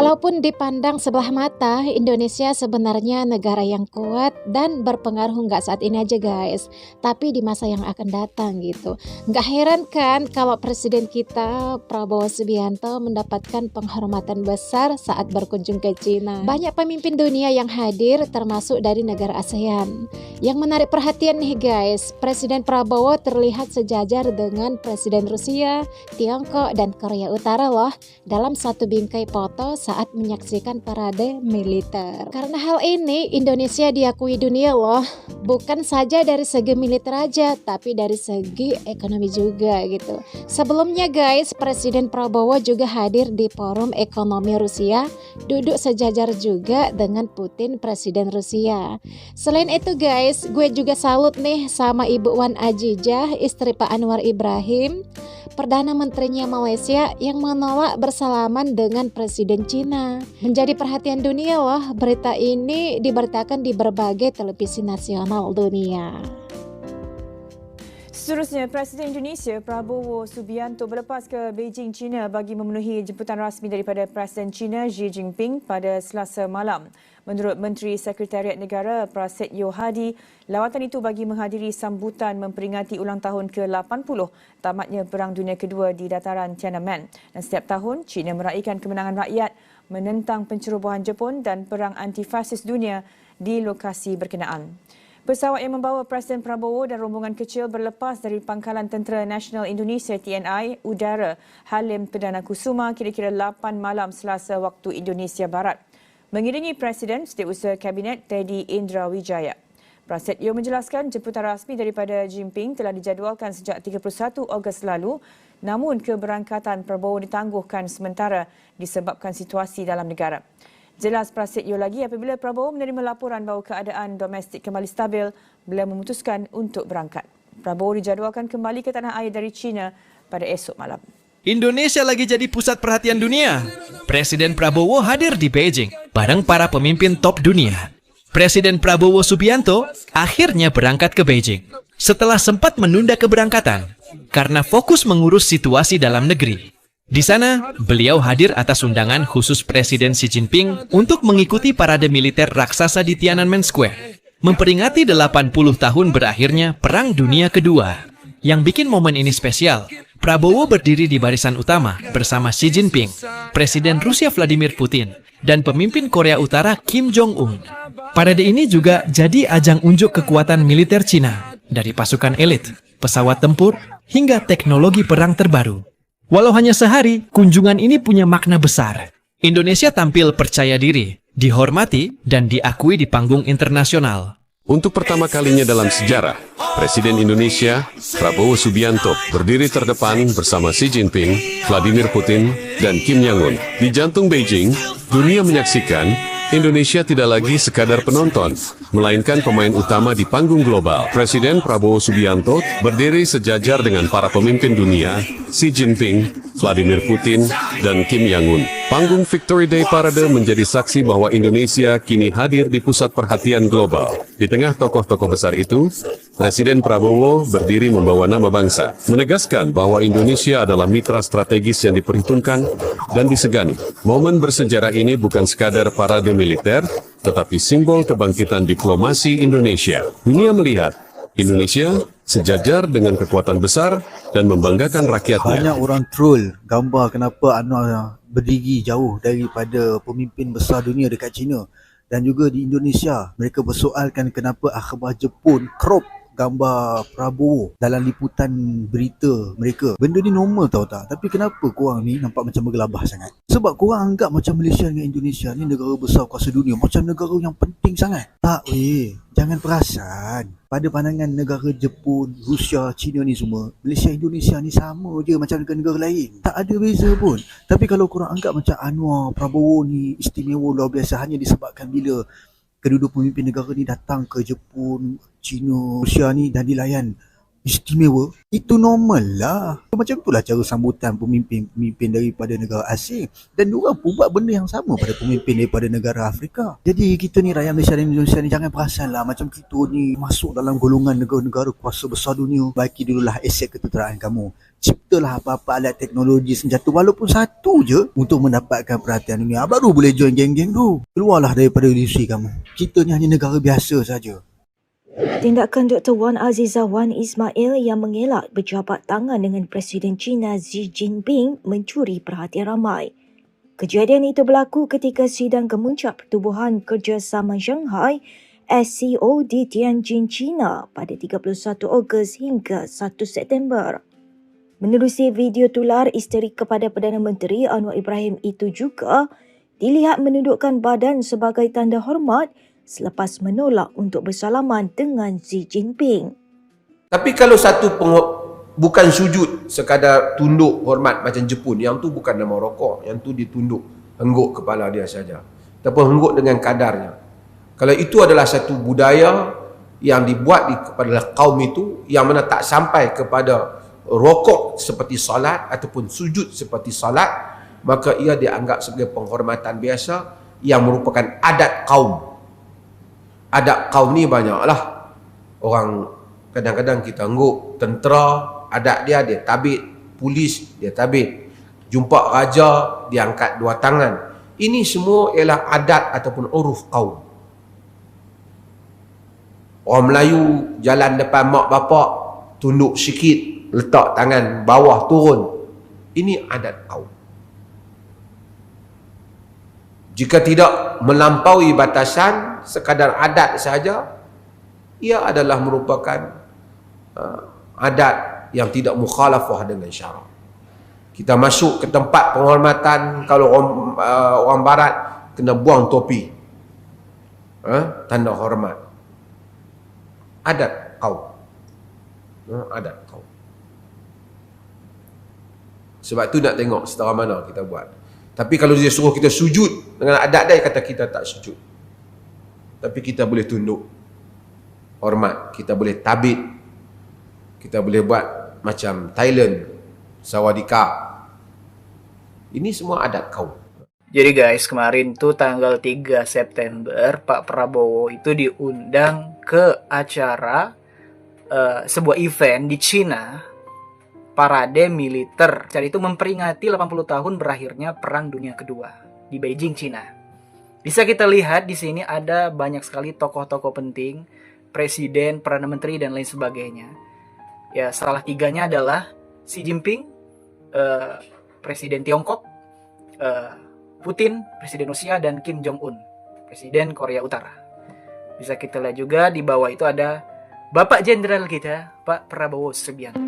Walaupun dipandang sebelah mata, Indonesia sebenarnya negara yang kuat dan berpengaruh nggak saat ini aja guys, tapi di masa yang akan datang gitu. Nggak heran kan kalau Presiden kita Prabowo Subianto mendapatkan penghormatan besar saat berkunjung ke Cina. Banyak pemimpin dunia yang hadir termasuk dari negara ASEAN. Yang menarik perhatian nih guys, Presiden Prabowo terlihat sejajar dengan Presiden Rusia, Tiongkok, dan Korea Utara loh dalam satu bingkai foto saat menyaksikan parade militer. Karena hal ini Indonesia diakui dunia loh, bukan saja dari segi militer aja, tapi dari segi ekonomi juga gitu. Sebelumnya guys, Presiden Prabowo juga hadir di forum ekonomi Rusia, duduk sejajar juga dengan Putin, Presiden Rusia. Selain itu guys, gue juga salut nih sama Ibu Wan Ajijah, istri Pak Anwar Ibrahim, Perdana Menterinya Malaysia yang menolak bersalaman dengan Presiden Cina. Menjadi perhatian dunia loh, berita ini diberitakan di berbagai televisi nasional dunia. Seterusnya, Presiden Indonesia Prabowo Subianto berlepas ke Beijing, China bagi memenuhi jemputan rasmi daripada Presiden China Xi Jinping pada Selasa malam. Menurut Menteri Sekretariat Negara Prasetyo Hadi, lawatan itu bagi menghadiri sambutan memperingati ulang tahun ke-80 tamatnya Perang Dunia Kedua di dataran Tiananmen. Dan setiap tahun, China meraihkan kemenangan rakyat menentang pencerobohan Jepun dan perang anti-fasis dunia di lokasi berkenaan. Pesawat yang membawa Presiden Prabowo dan rombongan kecil berlepas dari Pangkalan Tentera Nasional Indonesia TNI Udara Halim Perdana Kusuma kira-kira 8 malam Selasa waktu Indonesia Barat. Mengiringi Presiden, Setiausaha Kabinet Teddy Indra Wijaya. Prasetyo menjelaskan jemputan rasmi daripada Jinping telah dijadualkan sejak 31 Ogos lalu, namun keberangkatan Prabowo ditangguhkan sementara disebabkan situasi dalam negara. Jelas Prasetyo lagi, apabila Prabowo menerima laporan bahawa keadaan domestik kembali stabil, beliau memutuskan untuk berangkat. Prabowo dijadualkan kembali ke tanah air dari China pada esok malam. Indonesia lagi jadi pusat perhatian dunia. Presiden Prabowo hadir di Beijing bareng para pemimpin top dunia. Presiden Prabowo Subianto akhirnya berangkat ke Beijing setelah sempat menunda keberangkatan karena fokus mengurus situasi dalam negeri. Di sana, beliau hadir atas undangan khusus Presiden Xi Jinping untuk mengikuti parade militer raksasa di Tiananmen Square, memperingati 80 tahun berakhirnya Perang Dunia Kedua. Yang bikin momen ini spesial, Prabowo berdiri di barisan utama bersama Xi Jinping, Presiden Rusia Vladimir Putin, dan pemimpin Korea Utara Kim Jong-un. Parade ini juga jadi ajang unjuk kekuatan militer Cina, dari pasukan elit, pesawat tempur, hingga teknologi perang terbaru. Walau hanya sehari, kunjungan ini punya makna besar. Indonesia tampil percaya diri, dihormati, dan diakui di panggung internasional. Untuk pertama kalinya dalam sejarah, Presiden Indonesia, Prabowo Subianto, berdiri terdepan bersama Xi Jinping, Vladimir Putin, dan Kim Jong-un. Di jantung Beijing, dunia menyaksikan Indonesia tidak lagi sekadar penonton, melainkan pemain utama di panggung global. Presiden Prabowo Subianto berdiri sejajar dengan para pemimpin dunia, Xi Jinping, Vladimir Putin, dan Kim Jong-un. Panggung Victory Day Parade menjadi saksi bahwa Indonesia kini hadir di pusat perhatian global. Di tengah tokoh-tokoh besar itu, Presiden Prabowo berdiri membawa nama bangsa, menegaskan bahwa Indonesia adalah mitra strategis yang diperhitungkan dan disegani. Momen bersejarah ini bukan sekadar parade militer, tetapi simbol kebangkitan diplomasi Indonesia. Dunia melihat Indonesia sejajar dengan kekuatan besar dan membanggakan rakyatnya. Banyak orang troll gambar kenapa Anwar berdiri jauh daripada pemimpin besar dunia dekat China. Dan juga di Indonesia, mereka bersoalkan kenapa akhbar Jepun crop gambar Prabowo dalam liputan berita mereka. Benda ni normal tahu tak? Tapi kenapa korang ni nampak macam bergelabah sangat? Sebab korang anggap macam Malaysia dengan Indonesia ni negara besar kuasa dunia, macam negara yang penting sangat. Tak weh, jangan perasan. Pada pandangan negara Jepun, Rusia, China ni semua, Malaysia, Indonesia ni sama je macam negara-negara lain. Tak ada beza pun. Tapi kalau korang anggap macam Anwar Prabowo ni istimewa luar biasa hanya disebabkan bila kedua-dua pemimpin negara ni datang ke Jepun, China, Rusia ni dan dilayan istimewa, itu normal lah. Macam itulah cara sambutan pemimpin-pemimpin daripada negara asing. Dan diorang pun buat benda yang sama pada pemimpin daripada negara Afrika. Jadi kita ni rakyat Malaysia dan Indonesia ni jangan perasan lah macam kita ni masuk dalam golongan negara-negara kuasa besar dunia. Baiki dululah aset ketenteraan kamu. Ciptalah apa-apa alat teknologi senjata walaupun satu je untuk mendapatkan perhatian dunia. Baru boleh join geng-geng tu. Keluarlah daripada industri kamu. Kita ni hanya negara biasa saja. Tindakan Dr. Wan Azizah Wan Ismail yang mengelak berjabat tangan dengan Presiden China Xi Jinping mencuri perhatian ramai. Kejadian itu berlaku ketika sidang kemuncak Pertubuhan Kerjasama Shanghai SCO di Tianjin, China pada 31 Ogos hingga 1 September. Menerusi video tular isteri kepada Perdana Menteri Anwar Ibrahim itu juga dilihat menundukkan badan sebagai tanda hormat selepas menolak untuk bersalaman dengan Xi Jinping. Tapi kalau satu bukan sujud sekadar tunduk hormat macam Jepun, yang tu bukan nama rokok, yang tu ditunduk, hengguk kepala dia saja. Ataupun hengguk dengan kadarnya. Kalau itu adalah satu budaya yang dibuat kepada kaum itu, yang mana tak sampai kepada rokok seperti salat ataupun sujud seperti salat, maka ia dianggap sebagai penghormatan biasa yang merupakan adat kaum. Adat kaum ni banyaklah. Orang kadang-kadang kita angguk tentera, adat dia tabik, polis dia tabik, jumpa raja dia angkat dua tangan. Ini semua ialah adat ataupun uruf kaum. Orang Melayu jalan depan mak bapak, tunduk sikit, letak tangan bawah turun. Ini adat kaum. Jika tidak melampaui batasan, sekadar adat saja, ia adalah merupakan adat yang tidak mukhalafah dengan syarak. Kita masuk ke tempat penghormatan, kalau orang barat kena buang topi, tanda hormat. Adat kaum. Adat kaum. Sebab tu nak tengok setara mana kita buat. Tapi kalau dia suruh kita sujud dengan adat dia, kata kita tak sujud. Tapi kita boleh tunduk hormat, kita boleh tabik, kita boleh buat macam Thailand, Sawadika. Ini semua adat kaum. Jadi guys, kemarin tuh tanggal 3 September Pak Prabowo itu diundang ke acara sebuah event di China, parade militer. Acara itu memperingati 80 tahun berakhirnya Perang Dunia Kedua di Beijing, China. Bisa kita lihat di sini ada banyak sekali tokoh-tokoh penting, presiden, perdana menteri dan lain sebagainya. Ya, salah tiganya adalah Xi Jinping, presiden Tiongkok, Putin, presiden Rusia, dan Kim Jong-un, presiden Korea Utara. Bisa kita lihat juga di bawah itu ada Bapak Jenderal kita, Pak Prabowo Subianto.